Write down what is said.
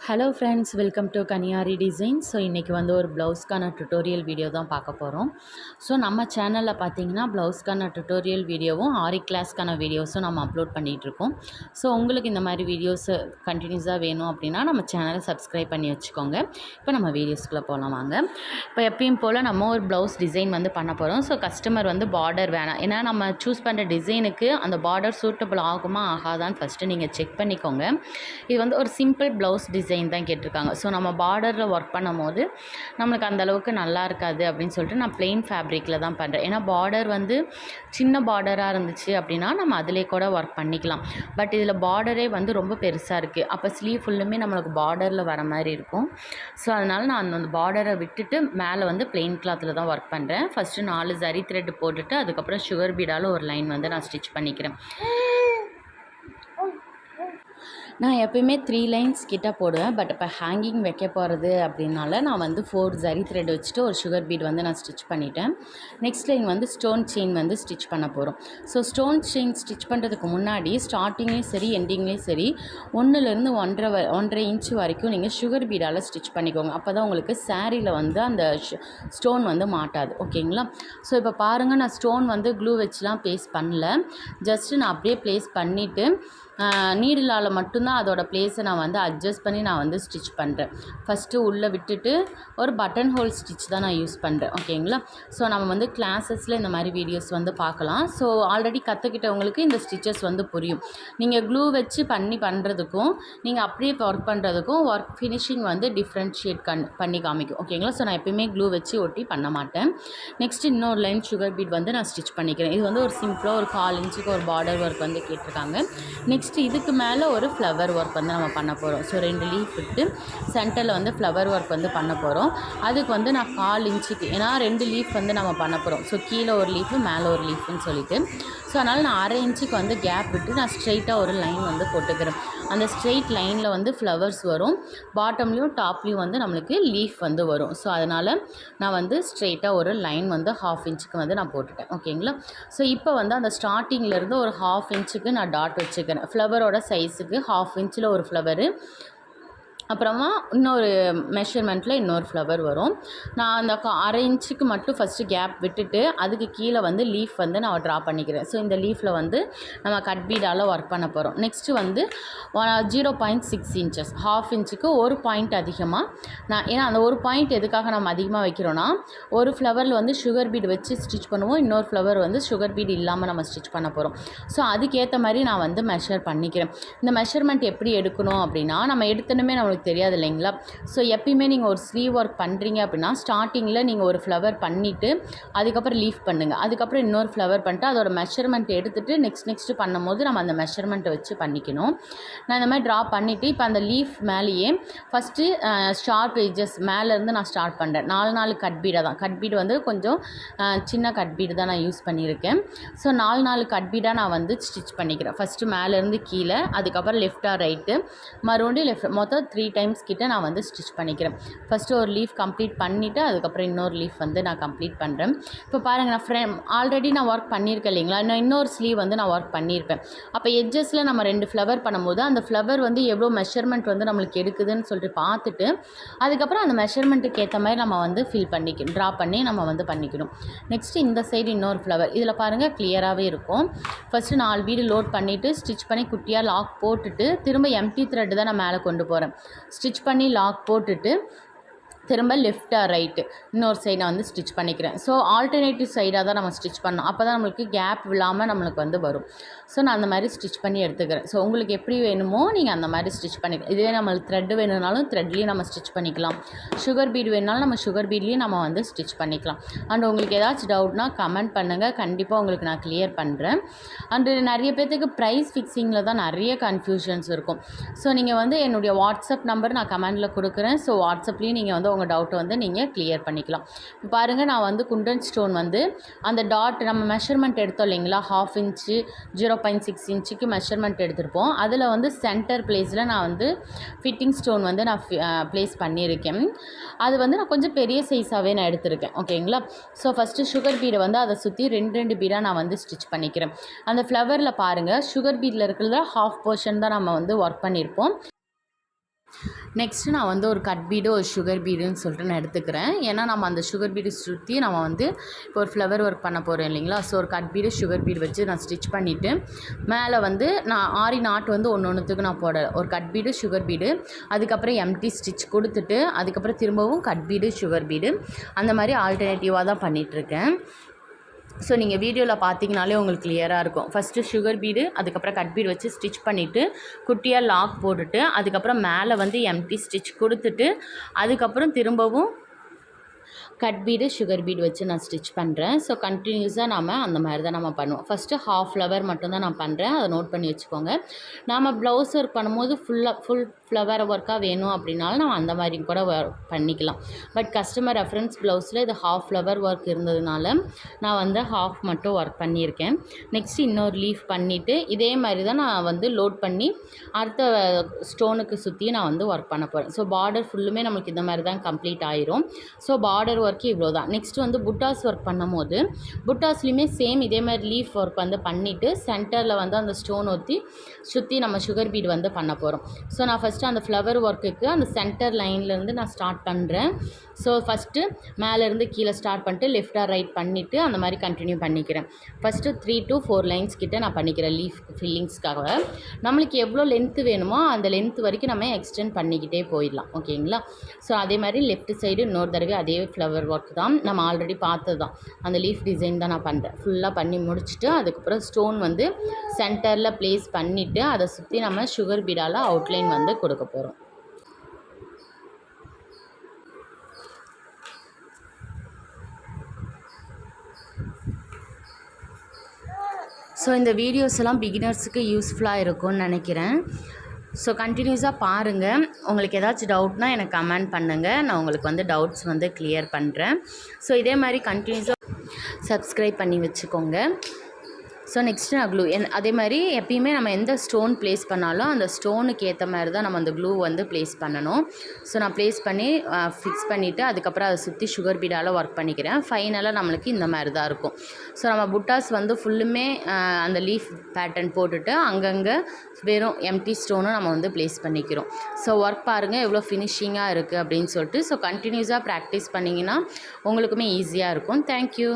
Hello friends, welcome to Kaniyari design. So இன்றைக்கி வந்து ஒரு ப்ளவுஸ்க்கான டுட்டோரியல் வீடியோ தான் பார்க்க போகிறோம். ஸோ நம்ம சேனலில் பார்த்தீங்கன்னா ப்ளவுஸ்க்கான டுட்டோரியல் வீடியோவும் ஆரி கிளாஸ்க்கான வீடியோஸும் நம்ம அப்லோட் பண்ணிகிட்ருக்கோம். ஸோ உங்களுக்கு இந்த மாதிரி வீடியோஸு கண்டினியூஸாக வேணும் அப்படின்னா நம்ம சேனலை சப்ஸ்கிரைப் பண்ணி வச்சுக்கோங்க. இப்போ நம்ம வீடியோஸ்குள்ளே போகலாம் வாங்க. இப்போ எப்பயும் போல் நம்ம ஒரு ப்ளவுஸ் டிசைன் வந்து பண்ண போகிறோம். ஸோ கஸ்டமர் வந்து பார்டர் வேணாம், ஏன்னா நம்ம சூஸ் பண்ணுற டிசைனுக்கு அந்த பார்டர் சூட்டபிள் ஆகுமா ஆகாதான்னு ஃபஸ்ட்டு நீங்கள் செக் பண்ணிக்கோங்க. இது வந்து ஒரு சிம்பிள் ப்ளவுஸ் டிசைன் தான் கேட்டிருக்காங்க. ஸோ நம்ம பார்டரில் ஒர்க் பண்ணும் போது நம்மளுக்கு அந்தளவுக்கு நல்லா இருக்காது அப்படின்னு சொல்லிட்டு நான் பிளெயின் ஃபேப்ரிக்கில் தான் பண்ணுறேன். ஏன்னா பார்டர் வந்து சின்ன பார்டராக இருந்துச்சு அப்படின்னா நம்ம அதிலே கூட ஒர்க் பண்ணிக்கலாம். பட் இதில் பார்டரே வந்து ரொம்ப பெருசாக இருக்குது. அப்போ ஸ்லீவ் ஃபுல்லுமே நம்மளுக்கு பார்டரில் வர மாதிரி இருக்கும். ஸோ அதனால் நான் அந்த பார்டரை விட்டுட்டு மேலே வந்து பிளெயின் கிளாத்தில் தான் ஒர்க் பண்ணுறேன். ஃபஸ்ட்டு 4 ஜரி த்ரெட் போட்டுட்டு அதுக்கப்புறம் சுகர் பீடால் ஒரு லைன் வந்து நான் ஸ்டிச் பண்ணிக்கிறேன். நான் எப்போயுமே 3 லைன்ஸ் கிட்ட போடுவேன். பட் இப்போ ஹேங்கிங் வைக்க போகிறது அப்படின்னால நான் வந்து 4 ஜரி த்ரெட் வச்சுட்டு ஒரு சுகர் பீட் வந்து நான் ஸ்டிச் பண்ணிட்டேன். நெக்ஸ்ட் லைன் வந்து ஸ்டோன் செயின் வந்து ஸ்டிச் பண்ண போகிறோம். ஸோ ஸ்டோன் செயின் ஸ்டிச் பண்ணுறதுக்கு முன்னாடி ஸ்டார்டிங்லேயும் சரி எண்டிங்லேயும் சரி 1லேருந்து 1.5 இன்ச் வரைக்கும் நீங்கள் சுகர் பீடால் ஸ்டிச் பண்ணிக்கோங்க. அப்போ தான் உங்களுக்கு சாரியில் வந்து அந்த ஸ்டோன் வந்து மாட்டாது. ஓகேங்களா? ஸோ இப்போ பாருங்கள், நான் ஸ்டோன் வந்து க்ளூ வச்சுலாம் ப்ளேஸ் பண்ணல. ஜஸ்ட்டு நான் அப்படியே ப்ளேஸ் பண்ணிவிட்டு நீடிலால் மட்டும்தான் அதோட ப்ளேஸை நான் வந்து அட்ஜஸ்ட் பண்ணி நான் வந்து ஸ்டிச் பண்ணுறேன். ஃபஸ்ட்டு உள்ளே விட்டுட்டு ஒரு பட்டன் ஹோல் ஸ்டிச் தான் நான் யூஸ் பண்ணுறேன். ஓகேங்களா? ஸோ நம்ம வந்து கிளாஸஸில் இந்த மாதிரி வீடியோஸ் வந்து பார்க்கலாம். ஸோ ஆல்ரெடி கற்றுக்கிட்டவங்களுக்கு இந்த ஸ்டிச்சஸ் வந்து புரியும். நீங்கள் க்ளூ வச்சு பண்ணுறதுக்கும் நீங்கள் அப்படியே ஒர்க் பண்ணுறதுக்கும் ஒர்க் ஃபினிஷிங் வந்து டிஃப்ரென்ஷியேட் பண்ணி காமிக்கும். ஓகேங்களா? ஸோ நான் எப்பயுமே க்ளூ வச்சு ஒட்டி பண்ண மாட்டேன். நெக்ஸ்ட் இன்னொரு லைன் சுகர் பீட் வந்து நான் ஸ்டிச் பண்ணிக்கிறேன். இது வந்து ஒரு சிம்பிளாக ஒரு 1/4 இன்ச்சுக்கு ஒரு பார்டர் ஒர்க் வந்து கேட்டிருக்காங்க. நெக்ஸ்ட்டு இதுக்கு மேலே ஒரு ஃப்ளவர் ஒர்க் வந்து நம்ம பண்ண போகிறோம். ஸோ 2 லீஃப் விட்டு சென்டரில் வந்து ஃப்ளவர் ஒர்க் வந்து பண்ண போகிறோம். அதுக்கு வந்து நான் 1/4 இன்ச்சுக்கு, ஏன்னா 2 லீஃப் வந்து நம்ம பண்ண போகிறோம். ஸோ கீழே ஒரு லீஃபு மேலே ஒரு லீஃப்னு சொல்லிட்டு, ஸோ அதனால் நான் 1/2 இன்ச்சுக்கு வந்து கேப் விட்டு நான் ஸ்ட்ரெயிட்டாக ஒரு லைன் வந்து போட்டுக்கிறேன். அந்த ஸ்ட்ரெயிட் லைனில் வந்து ஃப்ளவர்ஸ் வரும், பாட்டம்லேயும் டாப்லேயும் வந்து நம்மளுக்கு லீஃப் வந்து வரும். ஸோ அதனால் நான் வந்து ஸ்ட்ரெயிட்டாக ஒரு லைன் வந்து 1/2 இன்ச்சுக்கு வந்து நான் போட்டுட்டேன். ஓகேங்களா? ஸோ இப்போ வந்து அந்த ஸ்டார்டிங்லேருந்து ஒரு 1/2 இன்ச்சுக்கு நான் டாட் வச்சுக்கிறேன். ஃப்ளவரோட சைஸுக்கு 1/2 இன்ச்சில் ஒரு ஃப்ளவரு, அப்புறமா இன்னொரு மெஷர்மெண்ட்டில் இன்னொரு ஃப்ளவர் வரும். நான் அந்த 1/2 இன்ச்சுக்கு மட்டும் ஃபஸ்ட்டு கேப் விட்டுட்டு அதுக்கு கீழே வந்து லீஃப் வந்து நான் ட்ரா பண்ணிக்கிறேன். ஸோ இந்த லீஃபில் வந்து நம்ம கட் பீடால் ஒர்க் பண்ண போகிறோம். நெக்ஸ்ட்டு வந்து 0.6 இன்ச்சஸ் 1/2 இன்ச்சுக்கு ஒரு பாயிண்ட் அதிகமாக நான், ஏன்னா அந்த ஒரு பாயிண்ட் எதுக்காக நம்ம அதிகமாக வைக்கிறோன்னா, ஒரு ஃப்ளவரில் வந்து சுகர் பீட் வச்சு ஸ்டிச் பண்ணுவோம், இன்னொரு ஃப்ளவர் வந்து சுகர் பீட் இல்லாமல் நம்ம ஸ்டிச் பண்ண போகிறோம். ஸோ அதுக்கேற்ற மாதிரி நான் வந்து மெஷர் பண்ணிக்கிறேன். இந்த மெஷர்மெண்ட் எப்படி எடுக்கணும் அப்படின்னா, நம்ம எடுத்தனுமே நம்மளுக்கு தெரியாது இல்லைங்களா? ஸோ எப்பயுமே நீங்கள் ஒரு ஸ்லீவ் ஒர்க் பண்ணுறீங்க அப்படின்னா ஸ்டார்டிங்கில் நீங்கள் ஒரு ஃப்ளவர் பண்ணிவிட்டு அதுக்கப்புறம் லீஃப் பண்ணுங்கள். அதுக்கப்புறம் இன்னொரு ஃப்ளவர் பண்ணிட்டு அதோட மெஷர்மெண்ட் எடுத்துகிட்டு நெக்ஸ்ட்டு பண்ணும்போது நம்ம அந்த மெஷர்மெண்ட்டை வச்சு பண்ணிக்கணும். நான் இந்த மாதிரி ட்ரா பண்ணிவிட்டு இப்போ அந்த லீஃப் மேலேயே ஃபஸ்ட்டு ஷார்ப் எட்ஜஸ் மேலேருந்து நான் ஸ்டார்ட் பண்ணுறேன். 4 கட் பீடாக தான், கட் பீடு வந்து கொஞ்சம் சின்ன கட் பீடு தான் நான் யூஸ் பண்ணியிருக்கேன். ஸோ 4 கட் பீடாக நான் வந்து ஸ்டிச் பண்ணிக்கிறேன். ஃபஸ்ட்டு மேலேருந்து கீழே, அதுக்கப்புறம் லெஃப்டாக ரைட்டு, மறுபடியும் லெஃப்ட், மொத்தம் 3 டைம்ஸ் கிட்ட நான் வந்து ஸ்டிச் பண்ணிக்கிறேன். ஃபஸ்ட்டு ஒரு லீஃப் கம்ப்ளீட் பண்ணிவிட்டு அதுக்கப்புறம் இன்னொரு லீஃப் வந்து நான் கம்ப்ளீட் பண்ணுறேன். இப்போ பாருங்கள், நான் ஆல்ரெடி நான் ஒர்க் பண்ணியிருக்கேன் இல்லைங்களா? இன்னொரு ஸ்லீவ் வந்து நான் ஒர்க் பண்ணியிருப்பேன். அப்போ எட்ஜஸில் நம்ம 2 ஃப்ளவர் பண்ணும்போது அந்த ஃப்ளவர் வந்து எவ்வளோ மெஷர்மெண்ட் வந்து நம்மளுக்கு எடுக்குதுன்னு சொல்லிட்டு பார்த்துட்டு அதுக்கப்புறம் அந்த மெஷர்மெண்ட்டுக்கு ஏற்ற மாதிரி நம்ம வந்து ட்ரா பண்ணி நம்ம வந்து பண்ணிக்கணும். நெக்ஸ்ட்டு இந்த சைடு இன்னொரு ஃப்ளவர், இதில் பாருங்கள் கிளியராகவே இருக்கும். ஃபஸ்ட்டு 4 பீடு லோட் பண்ணிவிட்டு ஸ்டிச் பண்ணி குட்டியாக லாக் போட்டுட்டு திரும்ப எம்டி த்ரெட் தான் நான் மேலே கொண்டு போகிறேன். ஸ்டிச் பண்ணி லாக் போட்டுட்டு திரும்ப லெஃப்டாக ரைட்டு இன்னொரு சைடை வந்து ஸ்டிச் பண்ணிக்கிறேன். ஸோ ஆல்டர்னேட்டிவ் சைடாக தான் நம்ம ஸ்டிச் பண்ணணும். அப்போ தான் நம்மளுக்கு கேப் விழாமல் நம்மளுக்கு வந்து வரும். ஸோ நான் அந்த மாதிரி ஸ்டிச் பண்ணி எடுத்துக்கிறேன். ஸோ உங்களுக்கு எப்படி வேணுமோ நீங்கள் அந்த மாதிரி ஸ்டிச் பண்ணிக்கலாம். இதுவே நம்மளுக்கு த்ரெட்டு வேணும்னாலும் த்ரெட்லேயும் நம்ம ஸ்டிச் பண்ணிக்கலாம். சுகர் பீட் வேணுனாலும் நம்ம சுகர் பீட்லேயும் நம்ம வந்து ஸ்டிச் பண்ணிக்கலாம். அண்ட் உங்களுக்கு ஏதாச்சும் டவுட்னா கமெண்ட் பண்ணுங்கள், கண்டிப்பாக உங்களுக்கு நான் கிளியர் பண்ணுறேன். அண்டு நிறைய பேர்த்துக்கு ப்ரைஸ் ஃபிக்ஸிங்கில் தான் நிறைய கன்ஃபியூஷன்ஸ் இருக்கும். ஸோ நீங்கள் வந்து என்னுடைய வாட்ஸ்அப் நம்பர் நான் கமெண்டில் கொடுக்குறேன். ஸோ வாட்ஸ்அப்லேயும் நீங்கள் வந்து உங்கள் டவுட்டை வந்து நீங்கள் கிளியர் பண்ணிக்கலாம். இப்போ பாருங்கள், நான் வந்து குண்டன் ஸ்டோன் வந்து அந்த டாட் நம்ம மெஷர்மெண்ட் எடுத்தோம் இல்லைங்களா, 1/2 இன்ச்சு 0.6 இன்ச்சுக்கு மெஷர்மெண்ட் எடுத்திருப்போம். அதில் வந்து சென்டர் பிளேஸில் நான் வந்து ஃபிட்டிங் ஸ்டோன் வந்து நான் ப்ளேஸ் பண்ணியிருக்கேன். அது வந்து நான் கொஞ்சம் பெரிய சைஸாகவே நான் எடுத்திருக்கேன். ஓகேங்களா? ஸோ ஃபஸ்ட்டு சுகர் பீடை வந்து அதை சுற்றி 2 பீடாக நான் வந்து ஸ்டிச் பண்ணிக்கிறேன். அந்த ஃப்ளவரில் பாருங்கள், சுகர் பீடில் இருக்கிறத 1/2 போர்ஷன் தான் நம்ம வந்து ஒர்க் பண்ணியிருப்போம். நெக்ஸ்ட்டு நான் வந்து ஒரு கட் பீடு ஒரு சுகர் பீடுன்னு சொல்லிட்டு நான் எடுத்துக்கிறேன். ஏன்னா நம்ம அந்த சுகர் பீடு சுற்றி நம்ம வந்து இப்போ ஒரு ஃப்ளவர் ஒர்க் பண்ண போகிறோம் இல்லைங்களா. ஸோ ஒரு கட் பீடு சுகர் பீடு வச்சு நான் ஸ்டிச் பண்ணிவிட்டு மேலே வந்து நான் ஆரி நாட் வந்து ஒன்றுத்துக்கு நான் போடலை. ஒரு கட் பீடு சுகர் பீடு, அதுக்கப்புறம் எம்டி ஸ்டிச் கொடுத்துட்டு அதுக்கப்புறம் திரும்பவும் கட் பீடு சுகர் பீடு, அந்த மாதிரி ஆல்டர்னேட்டிவாக தான் பண்ணிகிட்ருக்கேன். ஸோ நீங்கள் வீடியோவில் பார்த்தீங்கனாலே உங்களுக்கு கிளியராக இருக்கும். ஃபஸ்ட்டு சுகர் பீடு, அதுக்கப்புறம் கட் பீடு வச்சு ஸ்டிச் பண்ணிவிட்டு குட்டியாக லாக் போட்டுட்டு அதுக்கப்புறம் மேலே வந்து எம்டி ஸ்டிச் கொடுத்துட்டு அதுக்கப்புறம் திரும்பவும் கட் பீடு சுகர் பீடு வச்சு நான் ஸ்டிச் பண்ணுறேன். ஸோ கண்டினியூஸாக நம்ம அந்த மாதிரி தான் நம்ம பண்ணுவோம். ஃபஸ்ட்டு ஹாஃப் ஃப்ளவர் மட்டும்தான் நான் பண்ணுறேன், அதை நோட் பண்ணி வச்சுக்கோங்க. நாம் ப்ளவுஸ் ஒர்க் பண்ணும்போது ஃபுல் ஃப்ளவர் ஒர்க்காக வேணும் அப்படின்னாலும் நம்ம அந்த மாதிரி கூட பண்ணிக்கலாம். பட் கஸ்டமர் ரெஃபரன்ஸ் ப்ளவுஸில் இது ஹாஃப் ஃப்ளவர் ஒர்க் இருந்ததுனால நான் வந்து ஹாஃப் மட்டும் ஒர்க் பண்ணியிருக்கேன். நெக்ஸ்ட் இன்னொரு லீஃப் பண்ணிவிட்டு இதே மாதிரி தான் நான் வந்து லோட் பண்ணி அடுத்த ஸ்டோனுக்கு சுற்றி நான் வந்து ஒர்க் பண்ண போகிறேன். ஸோ பார்டர் ஃபுல்லுமே நம்மளுக்கு இந்த மாதிரி தான் கம்ப்ளீட் ஆயிரும். ஸோ பார்டர் ஒர்க்கு இவ்வளோ தான். நெக்ஸ்ட் வந்து புட்டாஸ் ஒர்க் பண்ணும்போது புட்டாஸ்லேயுமே சேம் இதே மாதிரி லீஃப் ஒர்க் வந்து பண்ணிவிட்டு சென்டரில் வந்து அந்த ஸ்டோன் சுற்றி நம்ம சுகர் பீடு வந்து பண்ண போகிறோம். ஸோ நான் ஃபஸ்ட்டு அந்த ஃப்ளவர் ஒர்க்குக்கு அந்த சென்டர் லைன்லேருந்து நான் ஸ்டார்ட் பண்ணுறேன். ஸோ ஃபஸ்ட்டு மேலேருந்து கீழே ஸ்டார்ட் பண்ணிட்டு லெஃப்ட் ஆர் ரைட் பண்ணிவிட்டு அந்த மாதிரி கண்டினியூ பண்ணிக்கிறேன். ஃபஸ்ட்டு 3 to 4 லைன்ஸ் கிட்டே நான் பண்ணிக்கிறேன் லீஃப் ஃபில்லிங்ஸ்க்காக. நம்மளுக்கு எவ்வளோ லென்த்து வேணுமோ அந்த லென்த் வரைக்கும் நம்ம எக்ஸ்டெண்ட் பண்ணிக்கிட்டே போயிடலாம். ஓகேங்களா. ஸோ அதே மாதிரி லெஃப்ட் சைடு இன்னொரு தடவை அதே ஃப்ளவர் ஒர்க் தான் நம்ம ஆல்ரெடி பார்த்தது தான். அந்த லீஃப் டிசைன் தான் நான் பண்ணுறேன். ஃபுல்லாக பண்ணி முடிச்சுட்டு அதுக்கப்புறம் ஸ்டோன் வந்து சென்டரில் ப்ளேஸ் பண்ணிவிட்டு அதை சுற்றி நம்ம சுகர் பீடால் அவுட்லைன் வந்து கொடுக்க போகிறோம். ஸோ இந்த வீடியோஸ் எல்லாம் பிகினர்ஸுக்கு யூஸ்ஃபுல்லாக இருக்கும்னு நினைக்கிறேன். ஸோ கண்டினியூஸாக பாருங்கள். உங்களுக்கு ஏதாச்சும் டவுட்னா எனக்கு கமெண்ட் பண்ணுங்கள். நான் உங்களுக்கு வந்து டவுட்ஸ் வந்து கிளியர் பண்ணுறேன். ஸோ இதே மாதிரி கண்டினியூஸாக சப்ஸ்கிரைப் பண்ணி வச்சுக்கோங்க. ஸோ நெக்ஸ்ட்டு நான் க்ளூ அதே மாதிரி எப்பயுமே நம்ம எந்த ஸ்டோன் ப்ளேஸ் பண்ணாலும் அந்த ஸ்டோனுக்கு ஏற்ற மாதிரி தான் நம்ம அந்த க்ளூ வந்து ப்ளேஸ் பண்ணணும். ஸோ நான் ப்ளேஸ் பண்ணி ஃபிக்ஸ் பண்ணிவிட்டு அதுக்கப்புறம் அதை சுற்றி சுகர் பீடால் ஒர்க் பண்ணிக்கிறேன். ஃபைனலாக நம்மளுக்கு இந்த மாதிரி தான் இருக்கும். ஸோ நம்ம புட்டாஸ் வந்து ஃபுல்லுமே அந்த லீஃப் பேட்டர்ன் போட்டுட்டு அங்கங்கே வெறும் எம்டி ஸ்டோனும் நம்ம வந்து ப்ளேஸ் பண்ணிக்கிறோம். ஸோ ஒர்க் பாருங்கள் எவ்வளோ ஃபினிஷிங்காக இருக்குது அப்படின்னு சொல்லிட்டு. ஸோ கண்டினியூஸாக ப்ராக்டிஸ் பண்ணிங்கன்னா உங்களுக்குமே ஈஸியாக இருக்கும். தேங்க்யூ.